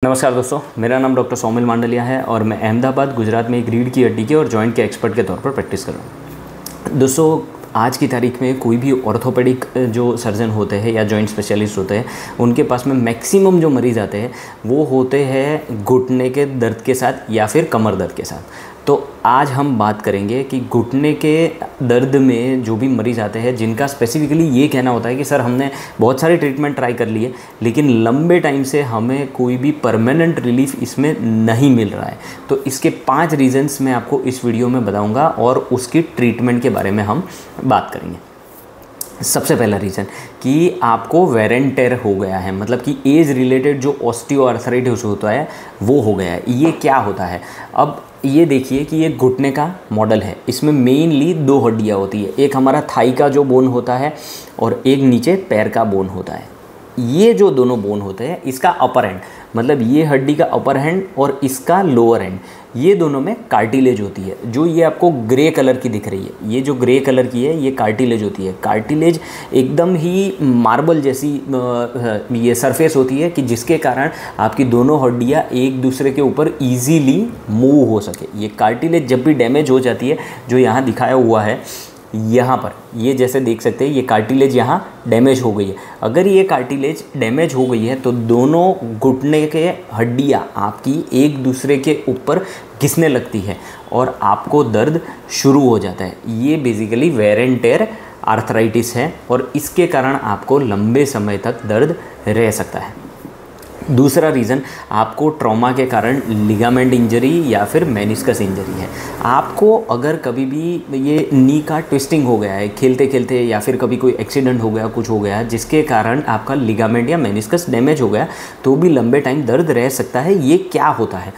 नमस्कार दोस्तों, मेरा नाम डॉक्टर सौमिल मांडलिया है और मैं अहमदाबाद गुजरात में एक रीढ़ की हड्डी के और जॉइंट के एक्सपर्ट के तौर पर प्रैक्टिस कर रहा हूँ। दोस्तों, आज की तारीख में कोई भी ऑर्थोपेडिक जो सर्जन होते हैं या जॉइंट स्पेशलिस्ट होते हैं, उनके पास में मैक्सिमम जो मरीज़ आते हैं वो होते हैं घुटने के दर्द के साथ या फिर कमर दर्द के साथ। तो आज हम बात करेंगे कि घुटने के दर्द में जो भी मरीज़ आते हैं जिनका स्पेसिफिकली ये कहना होता है कि सर हमने बहुत सारे ट्रीटमेंट ट्राई कर लिए लेकिन लंबे टाइम से हमें कोई भी परमानेंट रिलीफ इसमें नहीं मिल रहा है, तो इसके 5 रीज़न्स मैं आपको इस वीडियो में बताऊंगा और उसकी ट्रीटमेंट के बारे में हम बात करेंगे। सबसे पहला रीज़न कि आपको वेर एंड टेयर हो गया है, मतलब कि एज रिलेटेड जो ऑस्टियोआर्थराइटिस होता है वो हो गया है। ये क्या होता है? अब ये देखिए कि ये घुटने का मॉडल है। इसमें मेनली 2 हड्डियाँ होती है, एक हमारा थाई का जो बोन होता है और एक नीचे पैर का बोन होता है। ये जो दोनों बोन होते हैं, इसका अपर एंड मतलब ये हड्डी का अपर हैंड और इसका लोअर एंड, ये दोनों में कार्टिलेज होती है। जो ये आपको ग्रे कलर की दिख रही है, ये जो ग्रे कलर की है ये कार्टिलेज होती है। कार्टिलेज एकदम ही मार्बल जैसी ये सरफेस होती है कि जिसके कारण आपकी दोनों हड्डियाँ एक दूसरे के ऊपर ईजीली मूव हो सके। ये कार्टिलेज जब भी डैमेज हो जाती है, जो यहाँ दिखाया हुआ है यहाँ पर, ये जैसे देख सकते हैं ये कार्टिलेज यहाँ डैमेज हो गई है। अगर ये कार्टिलेज डैमेज हो गई है तो दोनों घुटने के हड्डियाँ आपकी एक दूसरे के ऊपर घिसने लगती है और आपको दर्द शुरू हो जाता है। ये basically wear and tear arthritis है और इसके कारण आपको लंबे समय तक दर्द रह सकता है। दूसरा रीज़न आपको ट्रॉमा के कारण लिगामेंट इंजरी या फिर मेनिस्कस इंजरी है। आपको अगर कभी भी ये नी का ट्विस्टिंग हो गया है खेलते खेलते या फिर कभी कोई एक्सीडेंट हो गया, कुछ हो गया जिसके कारण आपका लिगामेंट या मेनिस्कस डैमेज हो गया, तो भी लंबे टाइम दर्द रह सकता है। ये क्या होता है?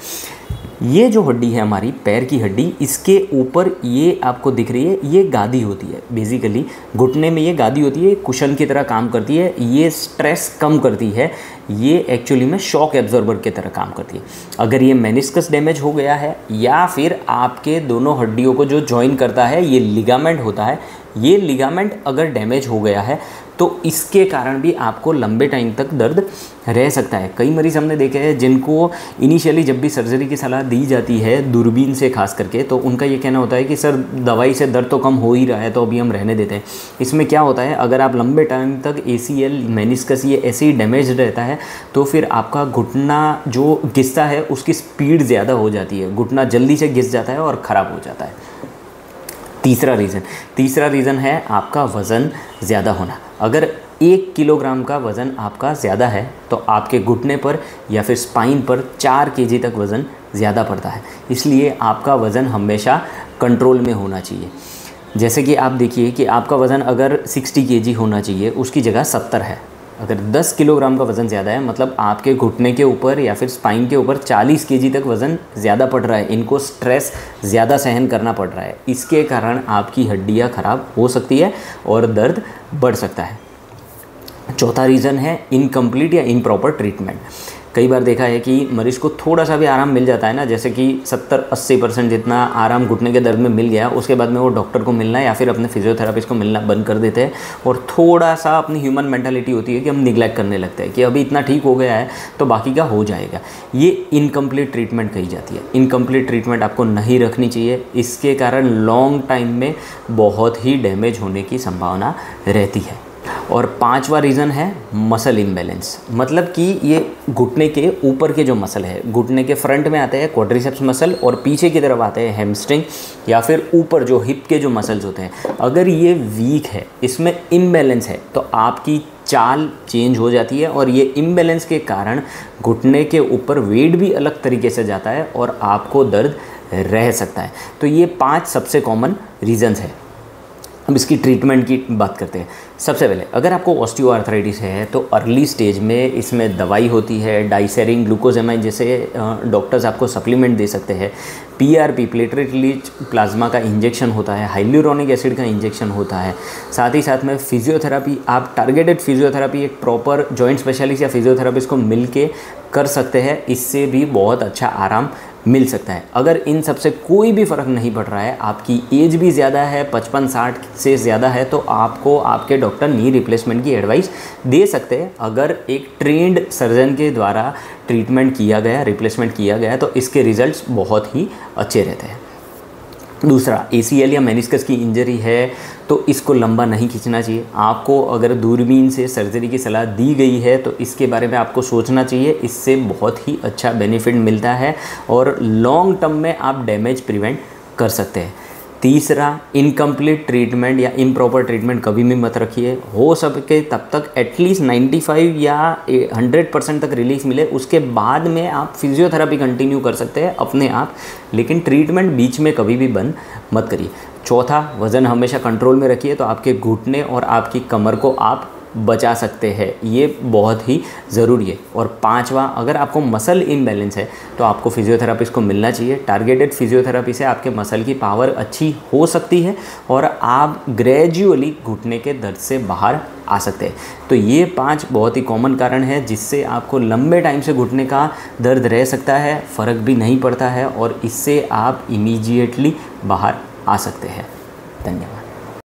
ये जो हड्डी है हमारी पैर की हड्डी, इसके ऊपर ये आपको दिख रही है, ये गादी होती है। बेसिकली घुटने में ये गादी होती है, कुशन की तरह काम करती है। ये स्ट्रेस कम करती है, ये एक्चुअली में शॉक एब्जॉर्बर की तरह काम करती है। अगर ये मेनिस्कस डैमेज हो गया है या फिर आपके दोनों हड्डियों को जो जॉइन करता है ये लिगामेंट होता है, ये लिगामेंट अगर डैमेज हो गया है तो इसके कारण भी आपको लंबे टाइम तक दर्द रह सकता है। कई मरीज़ हमने देखे हैं जिनको इनिशियली जब भी सर्जरी की सलाह दी जाती है दूरबीन से खास करके, तो उनका ये कहना होता है कि सर दवाई से दर्द तो कम हो ही रहा है तो अभी हम रहने देते हैं। इसमें क्या होता है, अगर आप लंबे टाइम तक ACL मेनिस्कस ये ऐसे ही डैमेज रहता है तो फिर आपका घुटना जो घिसता है उसकी स्पीड ज़्यादा हो जाती है, घुटना जल्दी से घिस जाता है और ख़राब हो जाता है। तीसरा रीज़न है आपका वज़न ज़्यादा होना। अगर 1 किलोग्राम का वज़न आपका ज़्यादा है तो आपके घुटने पर या फिर स्पाइन पर 4 केजी तक वज़न ज़्यादा पड़ता है। इसलिए आपका वज़न हमेशा कंट्रोल में होना चाहिए। जैसे कि आप देखिए कि आपका वज़न अगर 60 केजी होना चाहिए, उसकी जगह 70 है। अगर 10 किलोग्राम का वज़न ज़्यादा है, मतलब आपके घुटने के ऊपर या फिर स्पाइन के ऊपर 40 केजी तक वज़न ज़्यादा पड़ रहा है, इनको स्ट्रेस ज़्यादा सहन करना पड़ रहा है। इसके कारण आपकी हड्डियाँ ख़राब हो सकती है और दर्द बढ़ सकता है। चौथा रीज़न है इनकम्प्लीट या इम्प्रॉपर ट्रीटमेंट। कई बार देखा है कि मरीज़ को थोड़ा सा भी आराम मिल जाता है ना, जैसे कि 70-80% जितना आराम घुटने के दर्द में मिल गया, उसके बाद में वो डॉक्टर को मिलना या फिर अपने फिजियोथेरापिस्ट को मिलना बंद कर देते हैं और थोड़ा सा अपनी ह्यूमन मेंटालिटी होती है कि हम निगलेक्ट करने लगते हैं कि अभी इतना ठीक हो गया है तो बाकी का हो जाएगा। ये इनकम्प्लीट ट्रीटमेंट कही जाती है। इनकम्प्लीट ट्रीटमेंट आपको नहीं रखनी चाहिए, इसके कारण लॉन्ग टाइम में बहुत ही डैमेज होने की संभावना रहती है। और 5वां रीज़न है मसल इम्बैलेंस, मतलब कि ये घुटने के ऊपर के जो मसल है, घुटने के फ्रंट में आते हैं क्वाड्रिसेप्स मसल और पीछे की तरफ आते हैं हैमस्ट्रिंग या फिर ऊपर जो हिप के जो मसल्स होते हैं। अगर ये वीक है, इसमें इम्बैलेंस है, तो आपकी चाल चेंज हो जाती है और ये इम्बैलेंस के कारण घुटने के ऊपर वेट भी अलग तरीके से जाता है और आपको दर्द रह सकता है। तो ये 5 सबसे कॉमन रीज़न्स हैं। अब इसकी ट्रीटमेंट की बात करते हैं। सबसे पहले अगर आपको ऑस्टियोआर्थराइटिस है तो अर्ली स्टेज में इसमें दवाई होती है, डाइसेरिन, ग्लूकोजामाइन जैसे डॉक्टर्स आपको सप्लीमेंट दे सकते हैं। PRP प्लेटलेट रिच प्लाज्मा का इंजेक्शन होता है, हाइल्यूरोनिक एसिड का इंजेक्शन होता है। साथ ही साथ में फिजियोथेरापी, आप टारगेटेड फिजियोथेरापी एक प्रॉपर जॉइंट स्पेशलिस्ट या फिजियोथेरापिस्ट को मिल के कर सकते हैं, इससे भी बहुत अच्छा आराम मिल सकता है। अगर इन सब से कोई भी फ़र्क नहीं पड़ रहा है, आपकी एज भी ज़्यादा है, 55-60 से ज़्यादा है, तो आपको आपके डॉक्टर नी रिप्लेसमेंट की एडवाइस दे सकते हैं। अगर एक ट्रेंड सर्जन के द्वारा ट्रीटमेंट किया गया, रिप्लेसमेंट किया गया, तो इसके रिज़ल्ट्स बहुत ही अच्छे रहते हैं। दूसरा, ACL या मेनिस्कस की इंजरी है तो इसको लंबा नहीं खींचना चाहिए। आपको अगर दूरबीन से सर्जरी की सलाह दी गई है तो इसके बारे में आपको सोचना चाहिए, इससे बहुत ही अच्छा बेनिफिट मिलता है और लॉन्ग टर्म में आप डैमेज प्रिवेंट कर सकते हैं। तीसरा, इनकम्प्लीट ट्रीटमेंट या इम्प्रॉपर ट्रीटमेंट कभी भी मत रखिए। हो सके तब तक एटलीस्ट 95 या 100% तक रिलीफ मिले, उसके बाद में आप फिजियोथेरेपी कंटिन्यू कर सकते हैं अपने आप, लेकिन ट्रीटमेंट बीच में कभी भी बंद मत करिए। चौथा, वज़न हमेशा कंट्रोल में रखिए, तो आपके घुटने और आपकी कमर को आप बचा सकते हैं, ये बहुत ही ज़रूरी है। और पांचवा, अगर आपको मसल इम्बैलेंस है तो आपको फिजियोथेरापिस्ट को मिलना चाहिए। टारगेटेड फिजियोथेरेपी से आपके मसल की पावर अच्छी हो सकती है और आप ग्रेजुअली घुटने के दर्द से बाहर आ सकते हैं। तो ये 5 बहुत ही कॉमन कारण है जिससे आपको लंबे टाइम से घुटने का दर्द रह सकता है, फ़र्क भी नहीं पड़ता है और इससे आप इमीडिएटली बाहर आ सकते हैं। धन्यवाद।